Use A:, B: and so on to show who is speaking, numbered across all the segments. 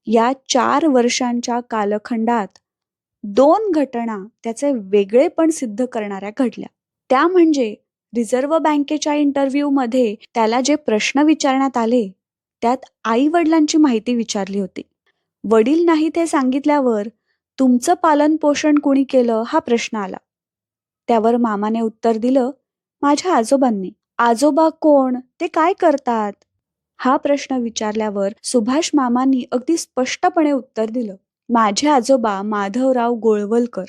A: या 4 वर्षांच्या कालखंडात 2 घटना त्याचे वेगळेपण सिद्ध करणाऱ्या घडल्या. त्या म्हणजे रिझर्व्ह बँकेच्या इंटरव्ह्यूमध्ये त्याला जे प्रश्न विचारण्यात आले त्यात आई वडिलांची माहिती विचारली होती. वडील नाहीत हे सांगितल्यावर तुमचं पालन पोषण कुणी केलं हा प्रश्न आला. त्यावर मामाने उत्तर दिलं, माझ्या आजोबांनी. आजोबा कोण, ते काय करतात, हा प्रश्न विचारल्यावर सुभाष मामांनी अगदी स्पष्टपणे उत्तर दिलं, माझे आजोबा माधवराव गोळवलकर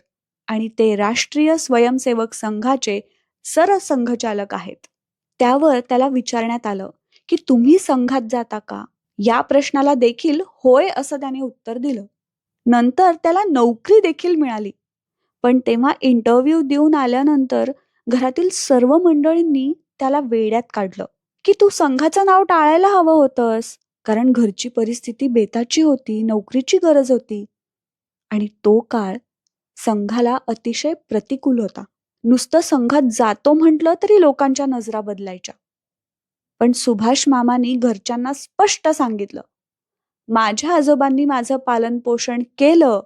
A: आणि ते राष्ट्रीय स्वयंसेवक संघाचे सरसंघचालक आहेत. त्यावर त्याला विचारण्यात आलं की तुम्ही संघात जाता का? या प्रश्नाला देखील होय असं त्याने उत्तर दिलं. नंतर त्याला नोकरी देखील मिळाली. पण तेव्हा इंटरव्ह्यू देऊन आल्यानंतर घरातील सर्व मंडळींनी त्याला वेड्यात काढलं की तू संघाचं नाव टाळायला हवं होतंस, कारण घरची परिस्थिती बेताची होती, नोकरीची गरज होती. आणि तो काळ संघाला अतिशय प्रतिकूल होता. नुसतं संघात जातो म्हटलं तरी लोकांच्या नजरा बदलायच्या. पण सुभाष मामांनी घरच्यांना स्पष्ट सांगितलं, माझ्या आजोबांनी माझं पालन पोषण केलं,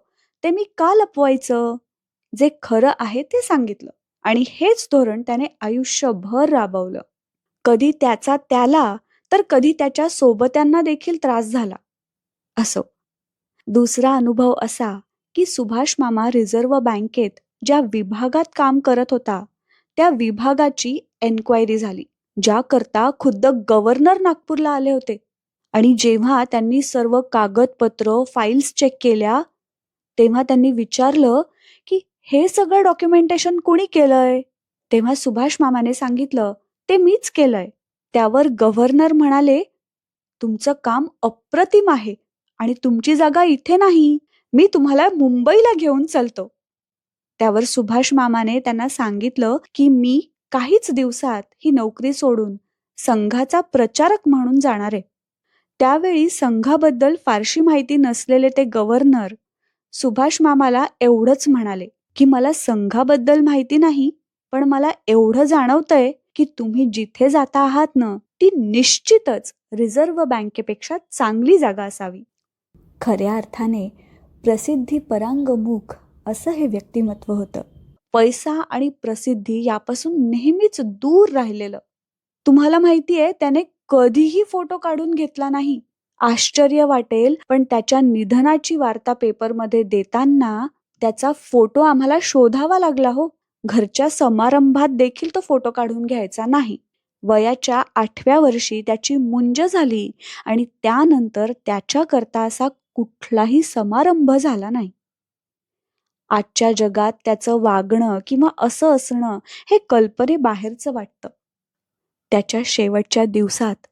A: ते मी का लपवायचं? जे खरं आहे ते सांगितलं. आणि हेच धोरण त्याने आयुष्यभर राबवलं. कधी त्याचा त्याला तर कधी त्याच्या सोबत्यांना देखील त्रास झाला. असो. दुसरा अनुभव असा की सुभाष मामा रिझर्व्ह बँकेत ज्या विभागात काम करत होता त्या विभागाची एन्क्वायरी झाली, ज्याकरता खुद्द गव्हर्नर नागपूरला आले होते. आणि जेव्हा त्यांनी सर्व कागदपत्र फाईल्स चेक केल्या तेव्हा त्यांनी विचारलं की हे सगळं डॉक्युमेंटेशन कोणी केलंय? तेव्हा सुभाष मामाने सांगितलं, ते मीच केलंय. त्यावर गव्हर्नर म्हणाले, तुमचं काम अप्रतिम आहे आणि तुमची जागा इथे नाही, मी तुम्हाला मुंबईला घेऊन चलतो. त्यावर सुभाष मामाने त्यांना सांगितलं की मी काहीच दिवसात ही नोकरी सोडून संघाचा प्रचारक म्हणून जाणार आहे. त्यावेळी संघाबद्दल फारशी माहिती नसलेले ते गव्हर्नर सुभाष मामाला एवढंच म्हणाले की मला संघाबद्दल माहिती नाही, पण मला एवढं जाणवतंय की तुम्ही जिथे जाता आहात ना ती निश्चितच रिझर्व्ह बँकेपेक्षा चांगली जागा असावी. खऱ्या अर्थाने प्रसिद्धी परांगमुख असं हे व्यक्तिमत्व होतं. पैसा आणि प्रसिद्धी यापासून नेहमीच दूर राहिलेलं. तुम्हाला माहितीये त्याने कधीही फोटो काढून घेतला नाही. आश्चर्य वाटेल पण त्याच्या निधनाची वार्ता पेपरमध्ये देताना त्याचा फोटो आम्हाला शोधावा लागला हो. घरच्या समारंभात देखील तो फोटो काढून घ्यायचा नाही. वयाच्या 8व्या वर्षी त्याची मुंज झाली आणि त्यानंतर त्याच्याकरता असा कुठलाही समारंभ झाला नाही. आजच्या जगात त्याचं वागणं किंवा असं असणं हे कल्पनेबाहेरचं वाटतं. त्याच्या शेवटच्या दिवसात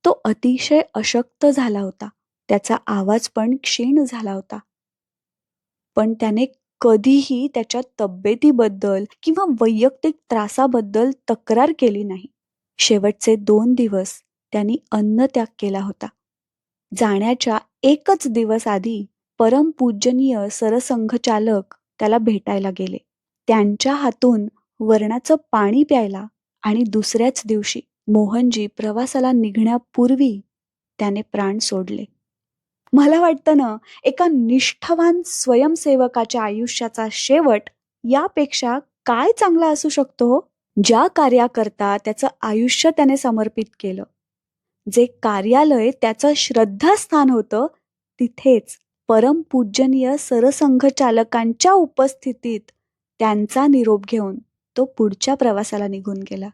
A: तो अतिशय अशक्त झाला होता. त्याचा आवाज पण क्षीण झाला होता. पण त्याने कधीही त्याच्या तब्येतीबद्दल किंवा वैयक्तिक त्रासाबद्दल तक्रार केली नाही. शेवटचे 2 दिवस त्यांनी अन्नत्याग केला होता. जाण्याच्या एकच दिवस आधी परमपूजनीय सरसंघचालक त्याला भेटायला गेले. त्यांच्या हातून वर्णाचं पाणी प्यायला आणि दुसऱ्याच दिवशी मोहनजी प्रवासाला निघण्यापूर्वी त्याने प्राण सोडले. मला वाटतं ना, एका निष्ठावान स्वयंसेवकाच्या आयुष्याचा शेवट यापेक्षा काय चांगला असू शकतो? ज्या कार्याकरता त्याचं आयुष्य त्याने समर्पित केलं, जे कार्यालय त्याचं श्रद्धास्थान होतं, तिथेच परमपूजनीय सरसंघचालकांच्या उपस्थितीत त्यांचा निरोप घेऊन तो पुढच्या प्रवासाला निघून गेला.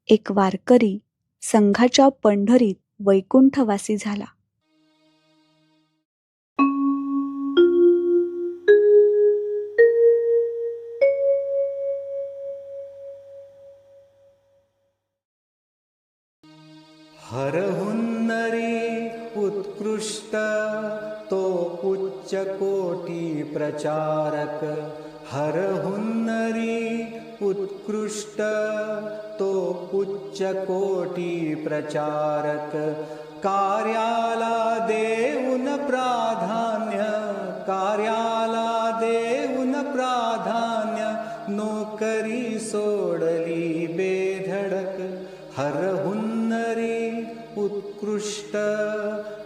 A: एक वारकरी संघाच्या पंढरीत वैकुंठवासी झाला.
B: हरहुन्नरी उत्कृष्ट तो उच्च कोटी प्रचारक. हरहुन्नरी उत्कृष्ट तो उच्च कोटी प्रचारक. कार्याला देऊन प्राधान्य, कार्याला देऊन प्राधान्य, नोकरी सोडली बेधडक. हरहुन्नरी उत्कृष्ट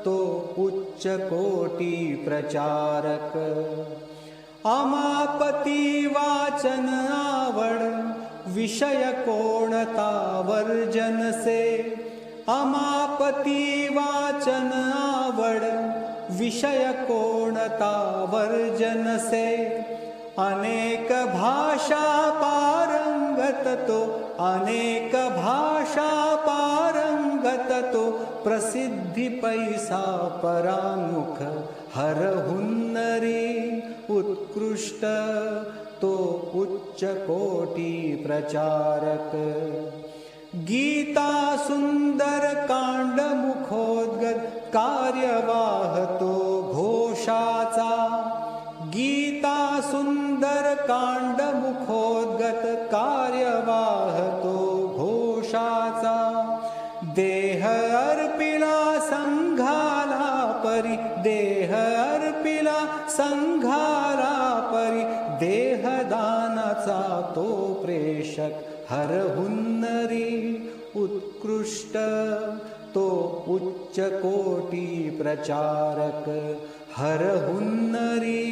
B: तो उच्च कोटि प्रचारक अमापती वाचन आवड विषय कोणता वर्जन से अमापती वाचन आवड विषय कोणता वर्जन से अनेक भाषा पारंगत तो अनेक भाषा पारंगत तो प्रसिद्धी पैसा परामुख हर हुन्नरी उत्कृष्ट तो उच्च कोटि प्रचारक गीता सुंदर कांड मुखोद्गत कार्यवाह तो घोषाचा गीता सुंदर कांड मुखोद्गत कार्यवाह तो घोषाचा देह अर्पिला संघाला परी देह अर्पिला संघाला परी देहदानाचा तो प्रेषक हर हुन्नरी उत्कृष्ट तो उच्च कोटि प्रचारक हर हुन्नरी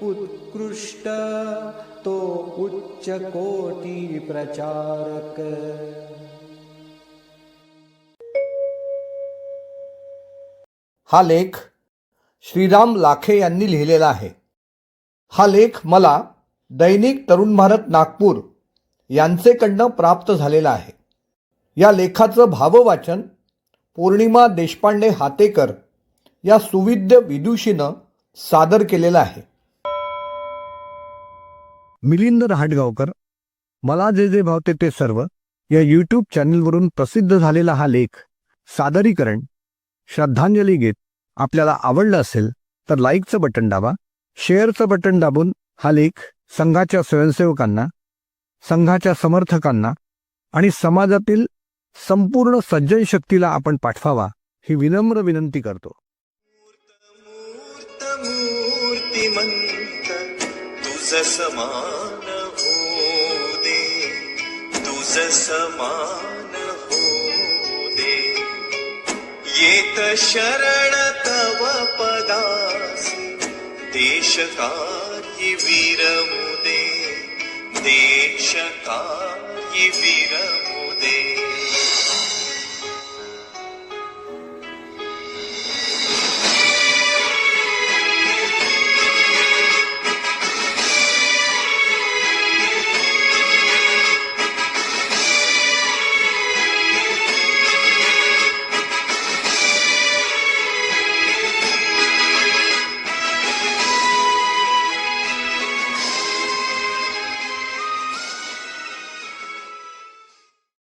B: उत्कृष्ट तो उच्च कोटि प्रचारक.
C: हा लेख श्रीराम लाखे यांनी लिहिलेला आहे. हा लेख मला दैनिक तरुण भारत नागपूर यांचेकडनं प्राप्त झालेला आहे. या लेखाचं भाववाचन पौर्णिमा देशपांडे हातेकर या सुविद्य विदुषीनं सादर केलेलं आहे. मिलिंद रहाटगावकर मला जे जे भावते ते सर्व या यूट्यूब चॅनलवरून प्रसिद्ध झालेला हा लेख सादरीकरण श्रद्धांजली गीत आपल्याला आवडलं असेल तर लाईकचं बटन दाबा, शेअरचं बटन दाबून हा लेख संघाच्या स्वयंसेवकांना, संघाच्या समर्थकांना आणि समाजातील संपूर्ण सज्जन शक्तीला आपण पाठवावा ही विनम्र विनंती करतो.
D: मूर्तिमंत तुझ समान हो दे, तुझ समान हो दे. येत शरण तव पदासी देश कार्य विरमुदे, देश कार्य विरमुदे.